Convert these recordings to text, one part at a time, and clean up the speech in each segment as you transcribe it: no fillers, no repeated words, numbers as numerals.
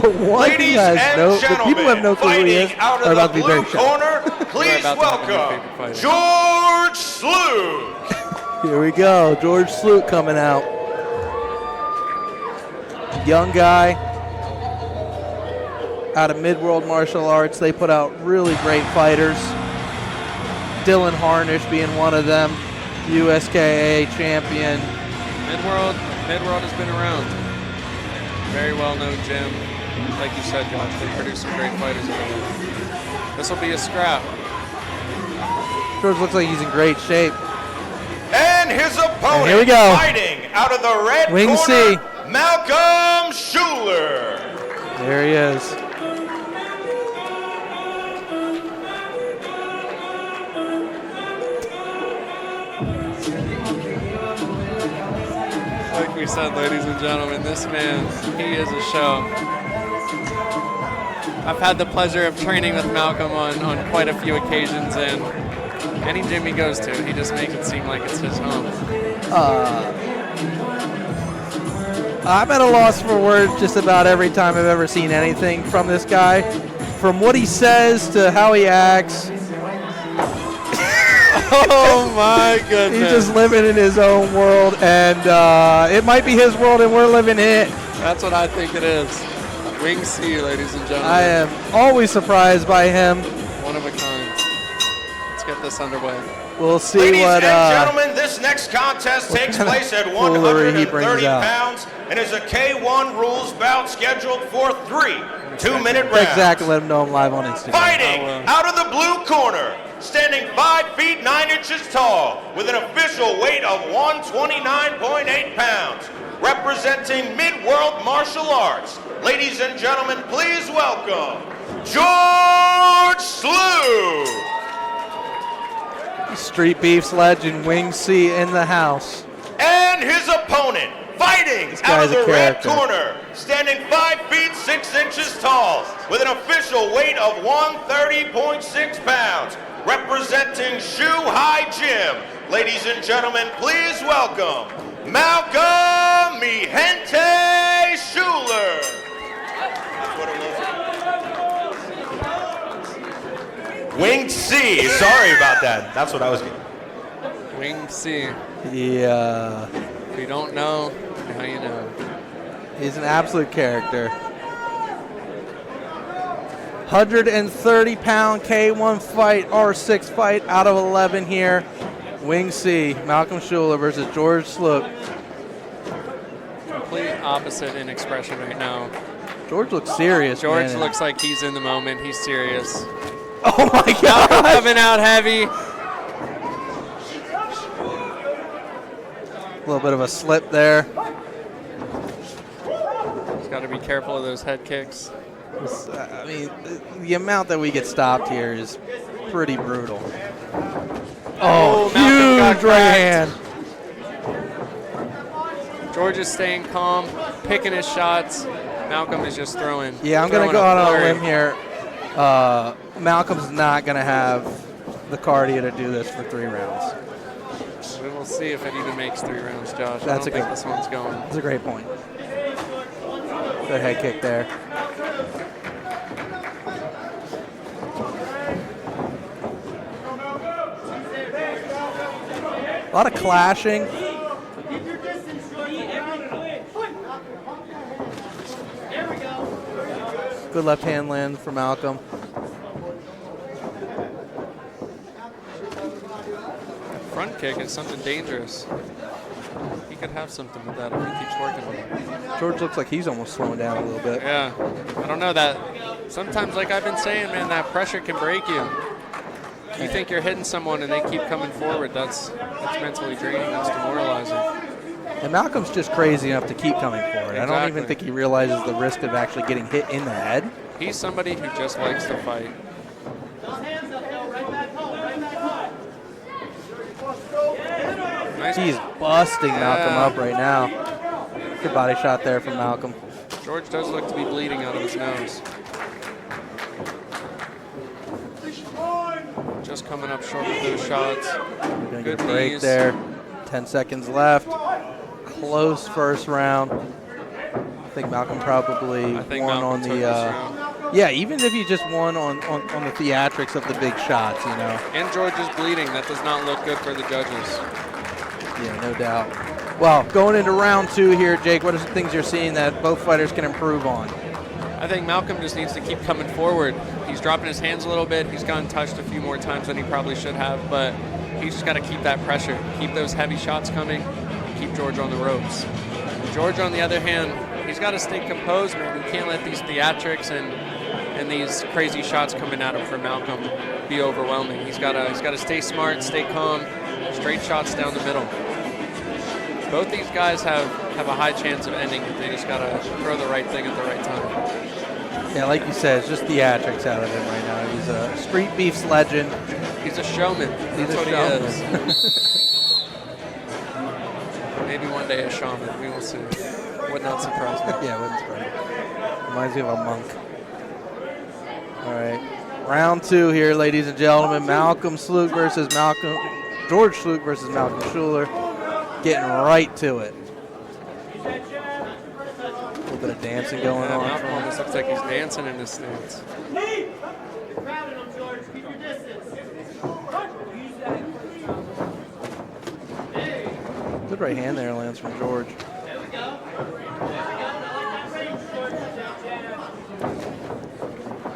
The one Ladies has and gentlemen, the people have no clue who he is, fighting out are of about the to be very blue shocked. corner, please welcome George Slook. Here we go, George Slook coming out. Young guy out of Mid-World Martial Arts. They put out really great fighters. Dylan Harnish being one of them, USKA champion. Mid-World has been around. Very well-known gym. Like you said, Josh, they produce some great fighters over there. This will be a scrap. George looks like he's in great shape. And his opponent, and here we go. Fighting out of the red Wing corner, C. Malcolm Schuler. There he is. Like we said, ladies and gentlemen, this man, he is a show. I've had the pleasure of training with Malcolm on quite a few occasions, and any gym he goes to, he just makes it seem like it's his home. I'm at a loss for words just about every time I've ever seen anything from this guy. From what he says to how he acts. Oh my goodness. He's just living in his own world, and it might be his world and we're living it. That's what I think it is. Wing C, ladies and gentlemen. I am always surprised by him. One of a kind. Let's get this underway. We'll see Ladies what. and gentlemen, this next contest takes place at 130 pounds and is a K1 rules bout scheduled for 3 2-minute rounds. Exactly, let him know I'm live on Instagram. Fighting out of the blue corner, standing 5 feet 9 inches tall with an official weight of 129.8 pounds, representing Mid-World Martial Arts. Ladies and gentlemen, please welcome George Slook. Street Beef's legend, Wing C in the house. And his opponent, fighting out of the red corner, standing 5 feet 6 inches tall with an official weight of 130.6 pounds, representing Shoe High Gym. Ladies and gentlemen, please welcome Malcolm Mi Gente Schuler. That's what it was. Wing C. Sorry about that. That's what I was getting. Wing C. Yeah. If you don't know, now you know. He's an absolute character. 130-pound K1 fight, R6 fight out of 11 here. Wing C, Malcolm Schuler versus George Slook. Complete opposite in expression right now. George looks serious, George looks like he's in the moment. He's serious. Oh my God! Coming out heavy. A little bit of a slip there. He's got to be careful of those head kicks. I mean, the amount that we get stopped here is pretty brutal. Oh, huge right hand. George is staying calm, picking his shots. Malcolm is just throwing. Yeah, I'm going to go out on a limb here. Malcolm's not going to have the cardio to do this for 3 rounds. We will see if it even makes 3 rounds, Josh. That's I don't think this one's going. That's a great point. Good head kick there. A lot of clashing. Good left hand land for Malcolm. Front kick is something dangerous. He could have something with that if he keeps working with it. George looks like he's almost slowing down a little bit. Yeah, I don't know that. Sometimes, like I've been saying, man, that pressure can break you. You think you're hitting someone and they keep coming forward. That's mentally draining. That's demoralizing. And Malcolm's just crazy enough to keep coming forward. Exactly. I don't even think he realizes the risk of actually getting hit in the head. He's somebody who just likes to fight. Nice. He's busting Malcolm up right now. Good body shot there from Malcolm. George does look to be bleeding out of his nose. Just coming up short with those shots. We're going to get a break there. 10 seconds left. Close first round. I think Malcolm probably won on the. Yeah, even if he just won on the theatrics of the big shots, you know. And George is bleeding. That does not look good for the judges. Yeah, no doubt. Well, going into round 2 here, Jake, what are some things you're seeing that both fighters can improve on? I think Malcolm just needs to keep coming forward. He's dropping his hands a little bit. He's gotten touched a few more times than he probably should have, but he's just got to keep that pressure, keep those heavy shots coming, and keep George on the ropes. George, on the other hand, he's got to stay composed, man. He can't let these theatrics and these crazy shots coming at him for Malcolm be overwhelming. He's got to stay smart, stay calm, straight shots down the middle. Both these guys have a high chance of ending it. They just got to throw the right thing at the right time. Yeah, like you said, it's just theatrics out of him right now. He's a street beefs legend. He's a showman. That's what he is. Maybe one day a shaman. We will see. Would not surprise me. Yeah, wouldn't surprise me. Reminds me of a monk. All right. Round 2 here, ladies and gentlemen. George Slook versus Malcolm Schuler. Getting right to it. A little bit of dancing going on. Malcolm almost looks like he's dancing in his stance. Good right hand there lands from George.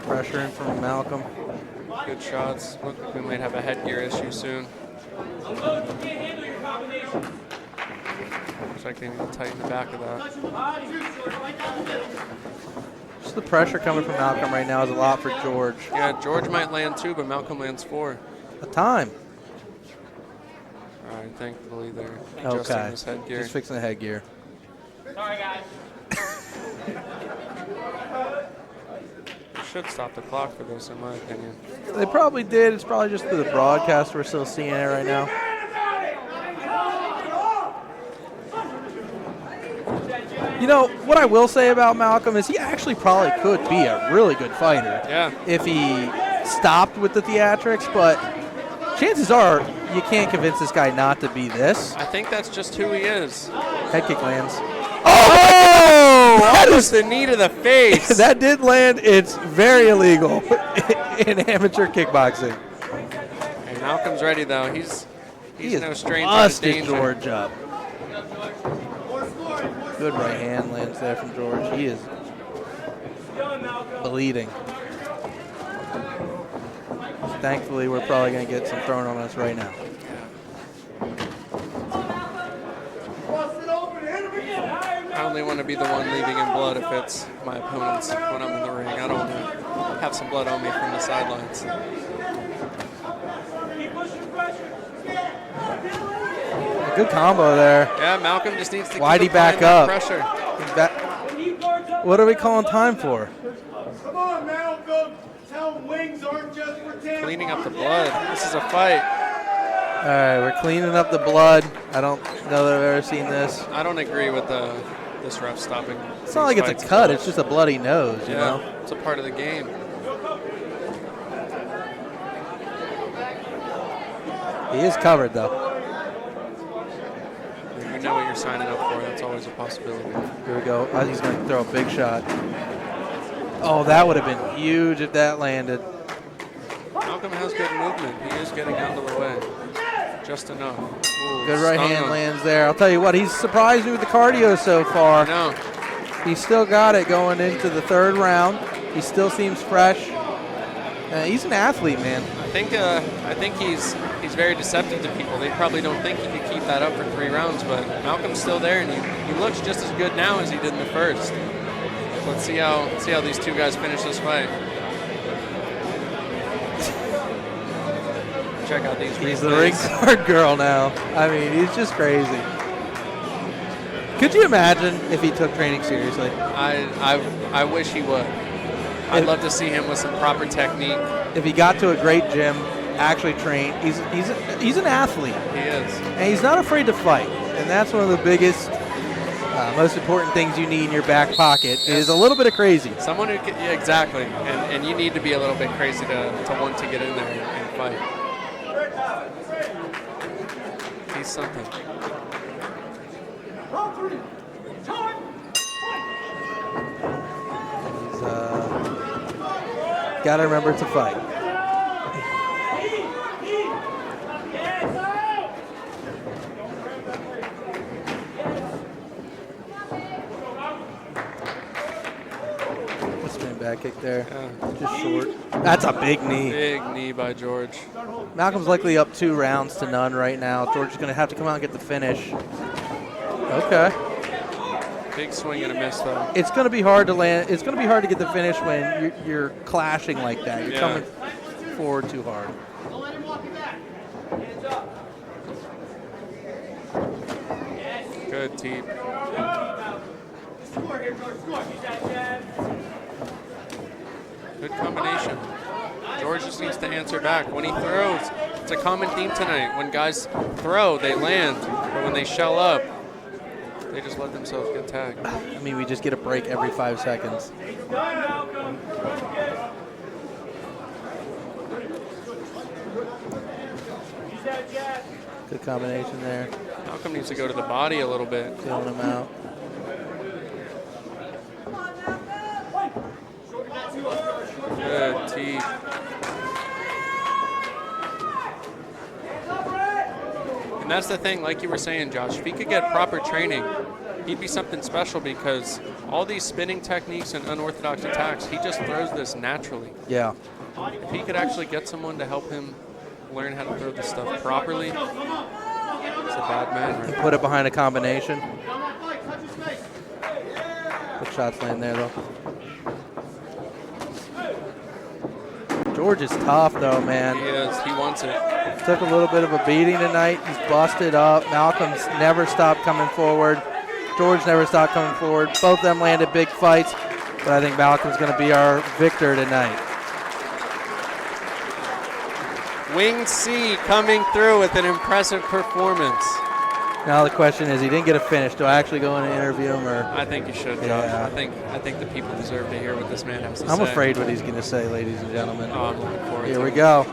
Pressure in from Malcolm. Good shots. Look like we might have a headgear issue soon. Looks like they need to tighten the back of that. Just the pressure coming from Malcolm right now is a lot for George. Yeah, George might land 2, but Malcolm lands 4. A time. All right, thankfully they're Okay. adjusting this headgear. Just fixing the headgear. Sorry, guys. Should stop the clock for this, in my opinion. They probably did. It's probably just through the broadcast we're still seeing it right now. You know, what I will say about Malcolm is he actually probably could be a really good fighter. Yeah. If he stopped with the theatrics, but chances are you can't convince this guy not to be this. I think that's just who he is. Head kick lands. Oh! That was the knee to the face. That did land. It's very illegal in amateur kickboxing. Hey, Malcolm's ready, though. He's no stranger to busted danger. George up. Good right hand lands there from George. He is bleeding. Thankfully, we're probably going to get some thrown on us right now. I only want to be the one leaving in blood if it's my opponents when I'm in the ring. I don't want to have some blood on me from the sidelines. A good combo there. Yeah, Malcolm just needs to Why'd he keep applying back that up? pressure. What are we calling time for? Come on, Malcolm. Tell him wings aren't just for tampons. Cleaning up the blood. This is a fight. All right, we're cleaning up the blood. I don't know that I've ever seen this. I don't agree with this ref stopping. It's not like it's a cut. It's just a bloody nose, you know? It's a part of the game. He is covered, though. You know what you're signing up for. That's always a possibility. Here we go. He's going to throw a big shot. Oh, that would have been huge if that landed. Malcolm has good movement. He is getting out of the way. Just enough. Ooh, Good right stung hand him. lands there. I'll tell you what, he's surprised me with the cardio so far. No. He's still got it going into the 3rd round. He still seems fresh. He's an athlete, man. I think he's very deceptive to people. They probably don't think he could keep that up for 3 rounds, but Malcolm's still there, and he looks just as good now as he did in the first. Let's see how these two guys finish this fight. Check out these replays. He's the ring card girl now. I mean, he's just crazy. Could you imagine if he took training seriously? I wish he would. I'd love to see him with some proper technique. If he got to a great gym, actually trained, he's an athlete. He is. And he's not afraid to fight. And that's one of the biggest, most important things you need in your back pocket is a little bit of crazy. Someone who can, yeah, exactly. And you need to be a little bit crazy to want to get in there and fight. He's something. Gotta remember to fight. Spin back kick there. Yeah. Just short. That's a big knee. Big knee by George. Malcolm's likely up 2 rounds to none right now. George is going to have to come out and get the finish. Okay. Big swing and a miss, though. It's going to be hard to land. It's going to be hard to get the finish when you're clashing like that. You're coming forward too hard. Don't let him walk you back. Hands up. Good teep. Score here, George. Score. Use that jab. Good combination. George just needs to answer back. When he throws, it's a common theme tonight. When guys throw, they land. But when they shell up, they just let themselves get tagged. I mean, we just get a break every 5 seconds. Good combination there. Malcolm needs to go to the body a little bit. Feeling him out. Good teeth. And that's the thing, like you were saying, Josh, if he could get proper training, he'd be something special because all these spinning techniques and unorthodox attacks, he just throws this naturally. Yeah. If he could actually get someone to help him learn how to throw this stuff properly, he's a bad man. Right? Put it behind a combination. Good shots laying there, though. George is tough, though, man. He is. He wants it. Took a little bit of a beating tonight. He's busted up. Malcolm's never stopped coming forward. George never stopped coming forward. Both of them landed big fights, but I think Malcolm's going to be our victor tonight. Wing C coming through with an impressive performance. Now the question is, he didn't get a finish. Do I actually go in and interview him, or? I think you should, Josh. Yeah. I think the people deserve to hear what this man has to say. I'm afraid what he's going to say, ladies and gentlemen. Oh, I'm looking forward to Here it. we go.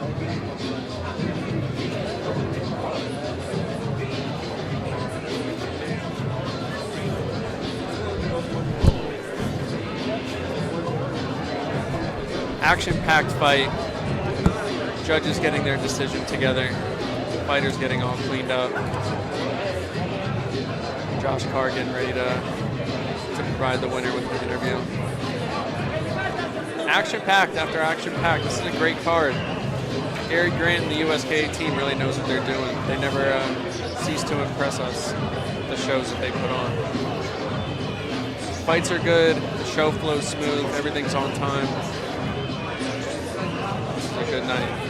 Action-packed fight. Judges getting their decision together. Fighters getting all cleaned up. Josh Carr getting ready to provide the winner with the interview. Action-packed after action-packed. This is a great card. Gary Grant and the USKA team really knows what they're doing. They never cease to impress us, the shows that they put on. Fights are good. The show flows smooth. Everything's on time. This is a good night.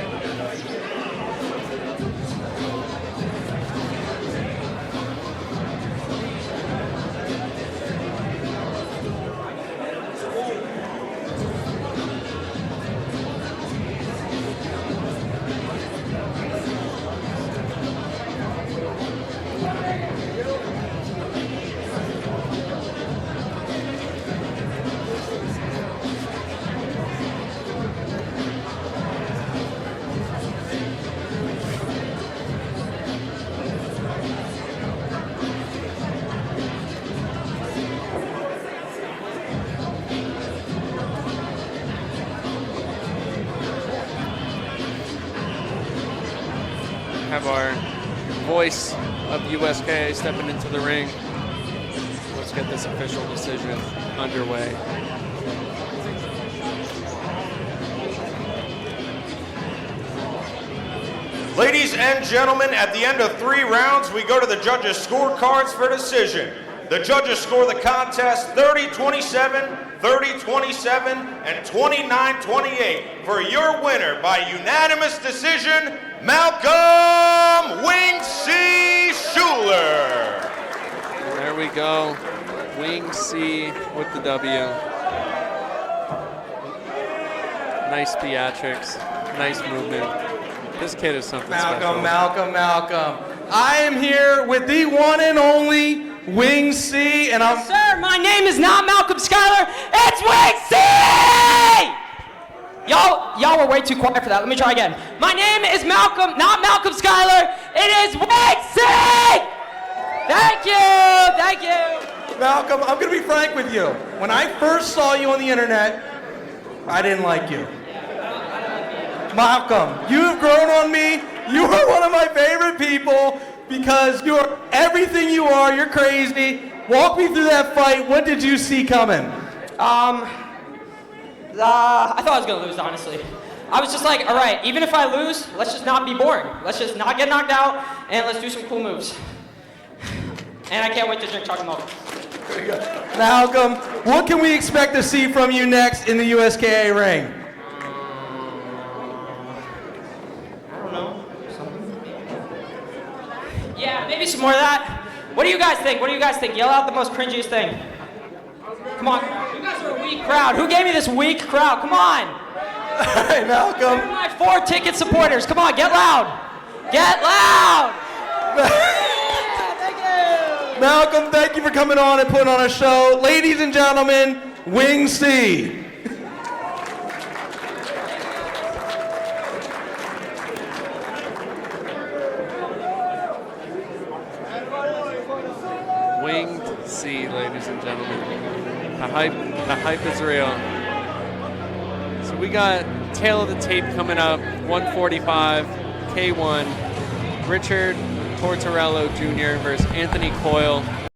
Have our voice of USKA stepping into the ring. Let's get this official decision underway. Ladies and gentlemen, at the end of 3 rounds, we go to the judges' scorecards for decision. The judges score the contest 30-27, 30-27, and 29-28 for your winner by unanimous decision, Malcolm Wing C. Schuler. There we go. Wing C with the W. Nice theatrics. Nice movement. This kid is something special. Malcolm. I am here with the one and only Wing C, and I'm... Sir, my name is not Malcolm Schuyler, it's Wing C! Y'all were way too quiet for that. Let me try again. My name is Malcolm, not Malcolm Schuyler, it is Wing C! Thank you. Malcolm, I'm going to be frank with you. When I first saw you on the internet, I didn't like you. Malcolm, you have grown on me. You are one of my favorite people because you are everything you are. You're crazy. Walk me through that fight. What did you see coming? I thought I was going to lose, honestly. I was just like, all right, even if I lose, let's just not be boring. Let's just not get knocked out, and let's do some cool moves. And I can't wait to drink chocolate milk. Malcolm, what can we expect to see from you next in the USKA ring? I don't know. Yeah, maybe some more of that. What do you guys think? What do you guys think? Yell out the most cringiest thing. Come on. You guys are a weak crowd. Who gave me this weak crowd? Come on. All right, Malcolm. You're my 4 ticket supporters. Come on, get loud. Get loud. Malcolm, thank you for coming on and putting on a show. Ladies and gentlemen, Wing C. Winged C, ladies and gentlemen. The hype is real. So we got tail of the tape coming up, 145, K1, Richard Tortorello Jr. versus Anthony Coyle.